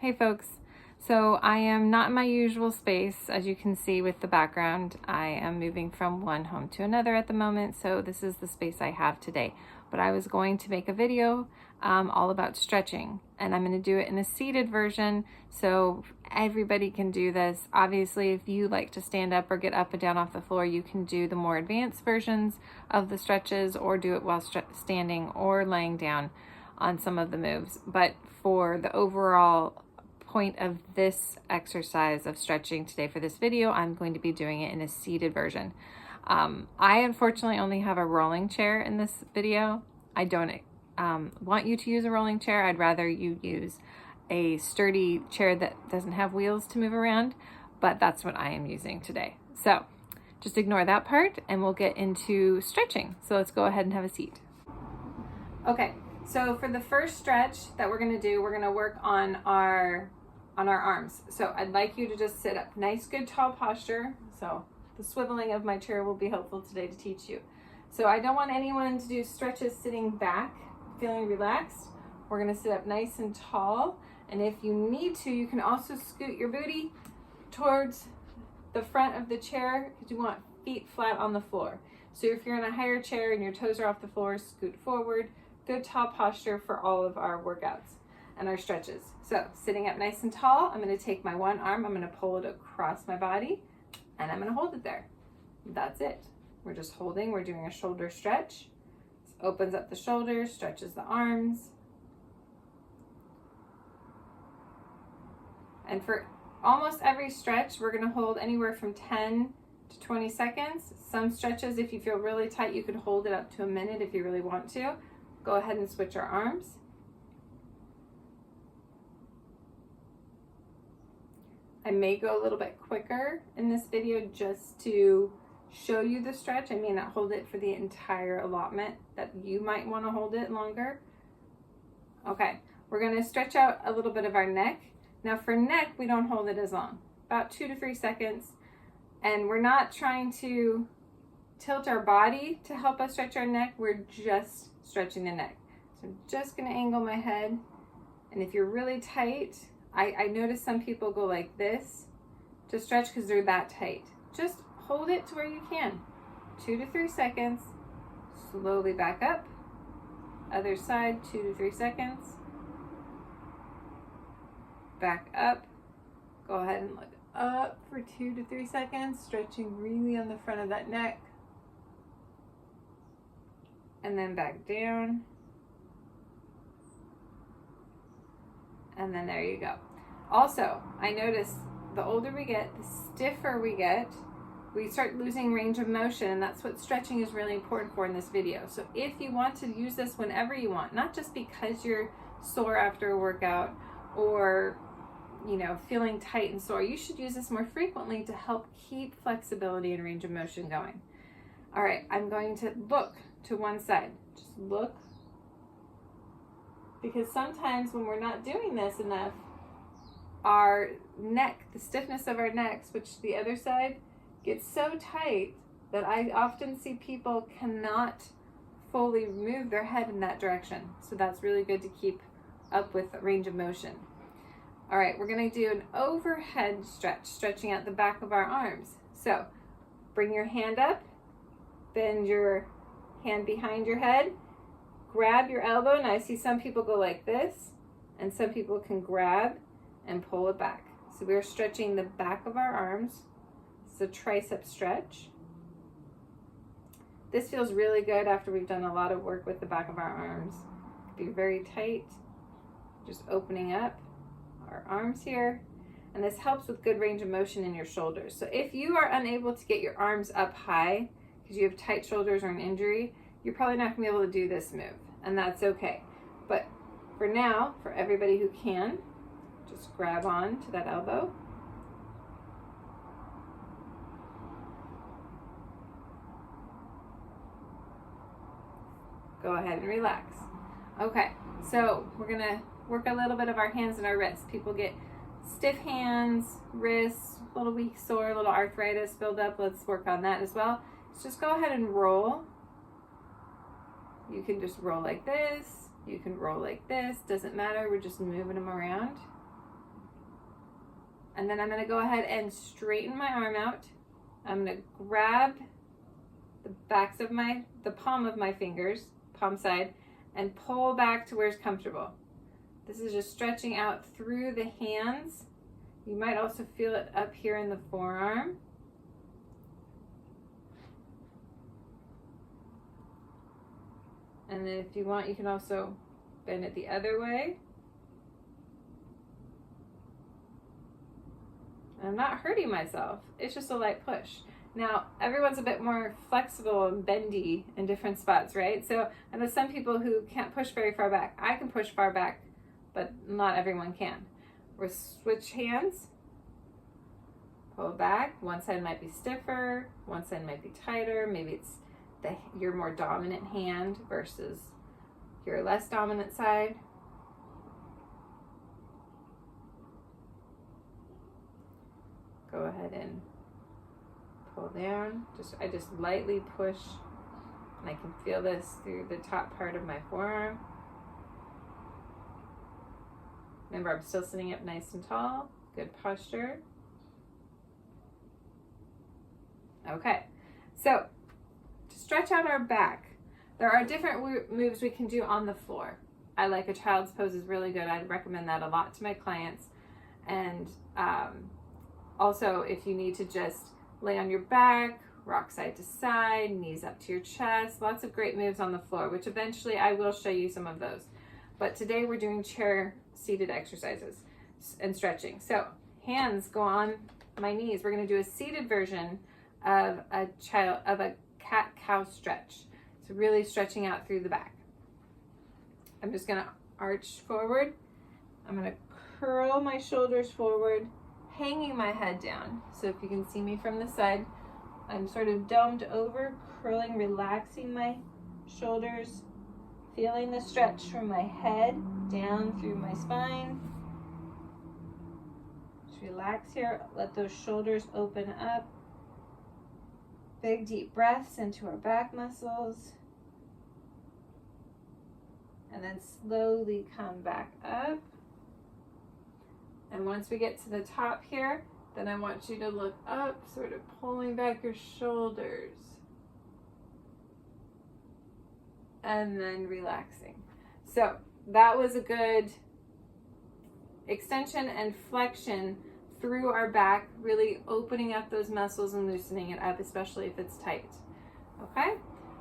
Hey folks, so I am not in my usual space, as you can see with the background. I am moving from one home to another at the moment, so this is the space I have today. But I was going to make a video all about stretching, and I'm going to do it in a seated version so everybody can do this. Obviously, if you like to stand up or get up and down off the floor, you can do the more advanced versions of the stretches or do it while standing or laying down on some of the moves. But for the overall point of this exercise of stretching today for this video, I'm going to be doing it in a seated version. I unfortunately only have a rolling chair in this video. I don't want you to use a rolling chair. I'd rather you use a sturdy chair that doesn't have wheels to move around, but that's what I am using today. So just ignore that part and we'll get into stretching. So let's go ahead and have a seat. Okay, so for the first stretch that we're gonna do, we're gonna work on our arms. So I'd like you to just sit up, nice, good, tall posture. So the swiveling of my chair will be helpful today to teach you. So I don't want anyone to do stretches sitting back, feeling relaxed. We're gonna sit up nice and tall. And if you need to, you can also scoot your booty towards the front of the chair because you want feet flat on the floor. So if you're in a higher chair and your toes are off the floor, scoot forward. Good tall posture for all of our workouts and our stretches. So sitting up nice and tall, I'm going to take my one arm, I'm going to pull it across my body, and I'm going to hold it there. That's it. We're just holding. We're doing a shoulder stretch. This opens up the shoulders, stretches the arms. And for almost every stretch, we're going to hold anywhere from 10 to 20 seconds. Some stretches, if you feel really tight, you can hold it up to a minute if you really want to. Go ahead and switch our arms. I may go a little bit quicker in this video just to show you the stretch. I may not hold it for the entire allotment that you might want to hold it longer. Okay, we're going to stretch out a little bit of our neck. Now for neck, we don't hold it as long, about 2 to 3 seconds. And we're not trying to tilt our body to help us stretch our neck. We're just stretching the neck. So I'm just going to angle my head. And if you're really tight, I notice some people go like this to stretch because they're that tight. Just hold it to where you can. 2 to 3 seconds. Slowly back up. Other side, 2 to 3 seconds. Back up. Go ahead and look up for 2 to 3 seconds, stretching really on the front of that neck. And then back down. And then there you go. Also, I notice the older we get, the stiffer we get, we start losing range of motion, and that's what stretching is really important for in this video. So if you want to use this whenever you want, not just because you're sore after a workout or feeling tight and sore, you should use this more frequently to help keep flexibility and range of motion going. All right, I'm going to look to one side. Just look. Because sometimes when we're not doing this enough, our neck, the stiffness of our necks, which the other side gets so tight that I often see people cannot fully move their head in that direction. So that's really good to keep up with range of motion. All right, we're going to do an overhead stretch, stretching out the back of our arms. So bring your hand up, bend your hand behind your head, grab your elbow. Now I see some people go like this, and some people can grab and pull it back. So we're stretching the back of our arms. It's a tricep stretch. This feels really good after we've done a lot of work with the back of our arms. Be very tight, just opening up our arms here. And this helps with good range of motion in your shoulders. So if you are unable to get your arms up high because you have tight shoulders or an injury, you're probably not going to be able to do this move, and that's okay. But for now, for everybody who can, just grab on to that elbow. Go ahead and relax. Okay, so we're going to work a little bit of our hands and our wrists. People get stiff hands, wrists, a little weak, sore, a little arthritis build up. Let's work on that as well. So just go ahead and roll. You can just roll like this. You can roll like this. Doesn't matter. We're just moving them around. And then I'm going to go ahead and straighten my arm out. I'm going to grab the backs of the palm of my fingers, palm side, and pull back to where it's comfortable. This is just stretching out through the hands. You might also feel it up here in the forearm. And then if you want, you can also bend it the other way. I'm not hurting myself. It's just a light push. Now, everyone's a bit more flexible and bendy in different spots, right? So I know some people who can't push very far back. I can push far back, but not everyone can. We'll switch hands. Pull back. One side might be stiffer. One side might be tighter. Maybe it's your more dominant hand versus your less dominant side. Go ahead and pull down. I just lightly push, and I can feel this through the top part of my forearm. Remember, I'm still sitting up nice and tall. Good posture. Okay, so to stretch out our back, there are different moves we can do on the floor. I like a child's pose is really good. I'd recommend that a lot to my clients. And also, if you need to just lay on your back, rock side to side, knees up to your chest, lots of great moves on the floor, which eventually I will show you some of those. But today we're doing chair seated exercises and stretching. So hands go on my knees. We're going to do a seated version of a cat-cow stretch. So really stretching out through the back. I'm just going to arch forward. I'm going to curl my shoulders forward, hanging my head down. So if you can see me from the side, I'm sort of domed over, curling, relaxing my shoulders, feeling the stretch from my head down through my spine. Just relax here, let those shoulders open up. Big deep breaths into our back muscles. And then slowly come back up. And once we get to the top here, then I want you to look up, sort of pulling back your shoulders. And then relaxing. So that was a good extension and flexion through our back, really opening up those muscles and loosening it up, especially if it's tight. Okay?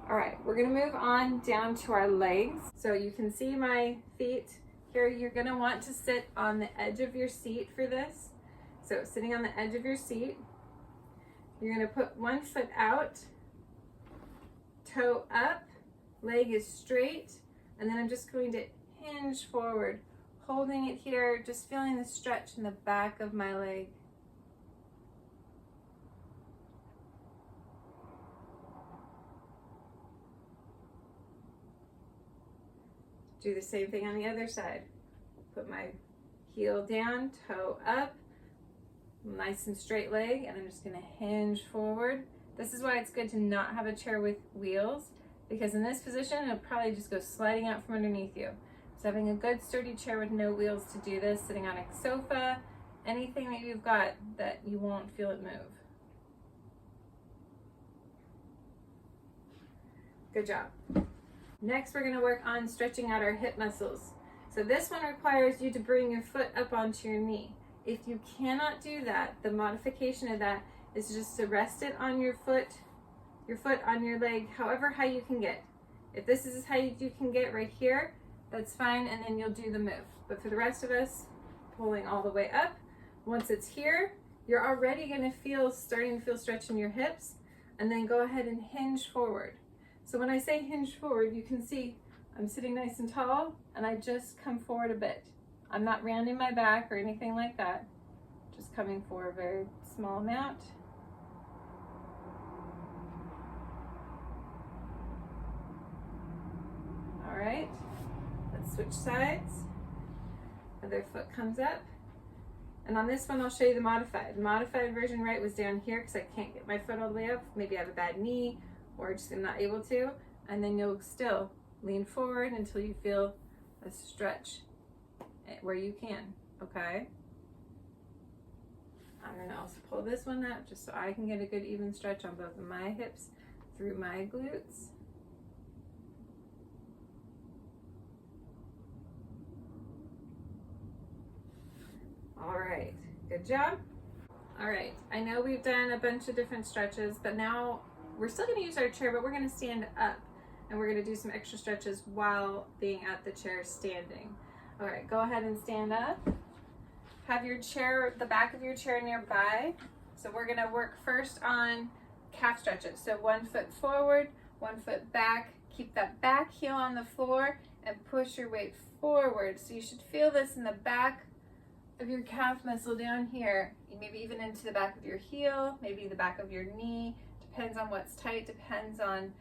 All right, we're gonna move on down to our legs. So you can see my feet here. You're gonna want to sit on the edge of your seat for this. So sitting on the edge of your seat, you're gonna put one foot out, toe up, leg is straight, and then I'm just going to hinge forward, holding it here, just feeling the stretch in the back of my leg. Do the same thing on the other side. Put my heel down, toe up, nice and straight leg, and I'm just gonna hinge forward. This is why it's good to not have a chair with wheels, because in this position, it'll probably just go sliding out from underneath you. So having a good sturdy chair with no wheels to do this, sitting on a sofa, anything that you've got that you won't feel it move. Good job. Next, we're gonna work on stretching out our hip muscles. So this one requires you to bring your foot up onto your knee. If you cannot do that, the modification of that is just to rest it on your foot on your leg, however high you can get. If this is as high as you can get right here, that's fine, and then you'll do the move. But for the rest of us, pulling all the way up. Once it's here, you're already gonna starting to feel stretch in your hips, and then go ahead and hinge forward. So when I say hinge forward, you can see I'm sitting nice and tall, and I just come forward a bit. I'm not rounding my back or anything like that. Just coming forward a very small amount. All right, let's switch sides. Other foot comes up. And on this one, I'll show you the modified. The modified version, right, was down here because I can't get my foot all the way up. Maybe I have a bad knee, or just I'm not able to. And then you'll still lean forward until you feel a stretch where you can, okay? I'm gonna also pull this one up just so I can get a good even stretch on both of my hips through my glutes. All right, good job. All right, I know we've done a bunch of different stretches, but now we're still gonna use our chair, but we're gonna stand up and we're gonna do some extra stretches while being at the chair standing. All right, go ahead and stand up. Have your chair, the back of your chair nearby. So we're gonna work first on calf stretches. So 1 foot forward, 1 foot back. Keep that back heel on the floor and push your weight forward. So you should feel this in the back of your calf muscle down here, maybe even into the back of your heel, maybe the back of your knee. Depends on what's tight, depends on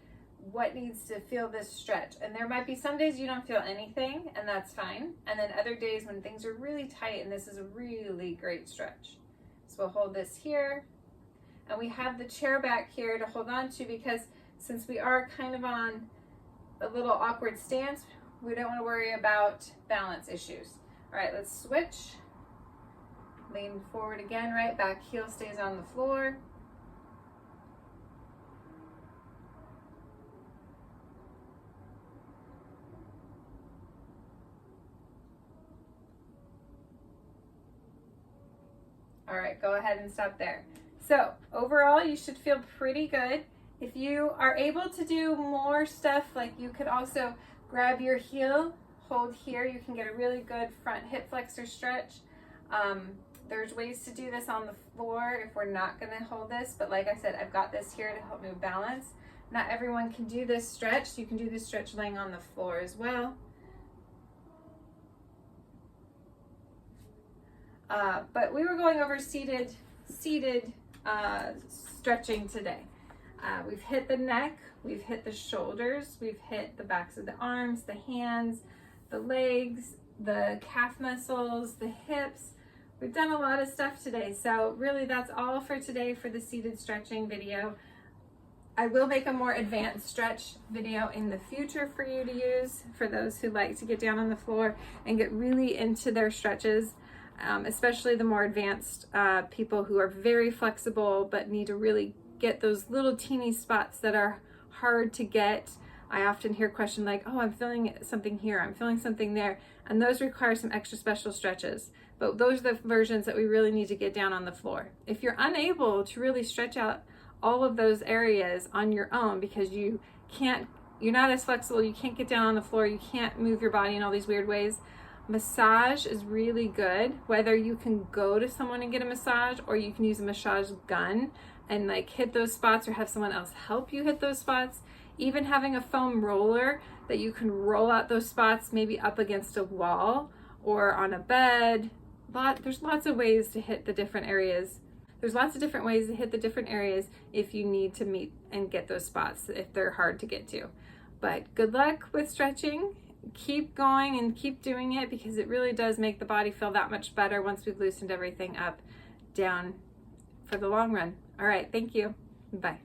what needs to feel this stretch. And there might be some days you don't feel anything, and that's fine. And then other days when things are really tight, and this is a really great stretch. So we'll hold this here, and we have the chair back here to hold on to, because since we are kind of on a little awkward stance, we don't want to worry about balance issues. All right, let's switch. Lean forward again, right back heel stays on the floor. All right, go ahead and stop there. So overall, you should feel pretty good. If you are able to do more stuff, like you could also grab your heel, hold here, you can get a really good front hip flexor stretch. There's ways to do this on the floor if we're not gonna hold this, but like I said, I've got this here to help me balance. Not everyone can do this stretch. You can do this stretch laying on the floor as well. But we were going over seated stretching today. We've hit the neck, we've hit the shoulders, we've hit the backs of the arms, the hands, the legs, the calf muscles, the hips. We've done a lot of stuff today. So really that's all for today for the seated stretching video. I will make a more advanced stretch video in the future for you to use for those who like to get down on the floor and get really into their stretches. Especially the more advanced people who are very flexible but need to really get those little teeny spots that are hard to get. I often hear questions like, oh, I'm feeling something here, I'm feeling something there, and those require some extra special stretches. But those are the versions that we really need to get down on the floor. If you're unable to really stretch out all of those areas on your own because you're not as flexible, you can't get down on the floor, you can't move your body in all these weird ways, massage is really good. Whether you can go to someone and get a massage, or you can use a massage gun and like hit those spots, or have someone else help you hit those spots. Even having a foam roller that you can roll out those spots, maybe up against a wall or on a bed. There's lots of ways to hit the different areas. There's lots of different ways to hit the different areas if you need to meet and get those spots, if they're hard to get to. But good luck with stretching. Keep going and keep doing it, because it really does make the body feel that much better once we've loosened everything up down for the long run. All right, thank you. Bye.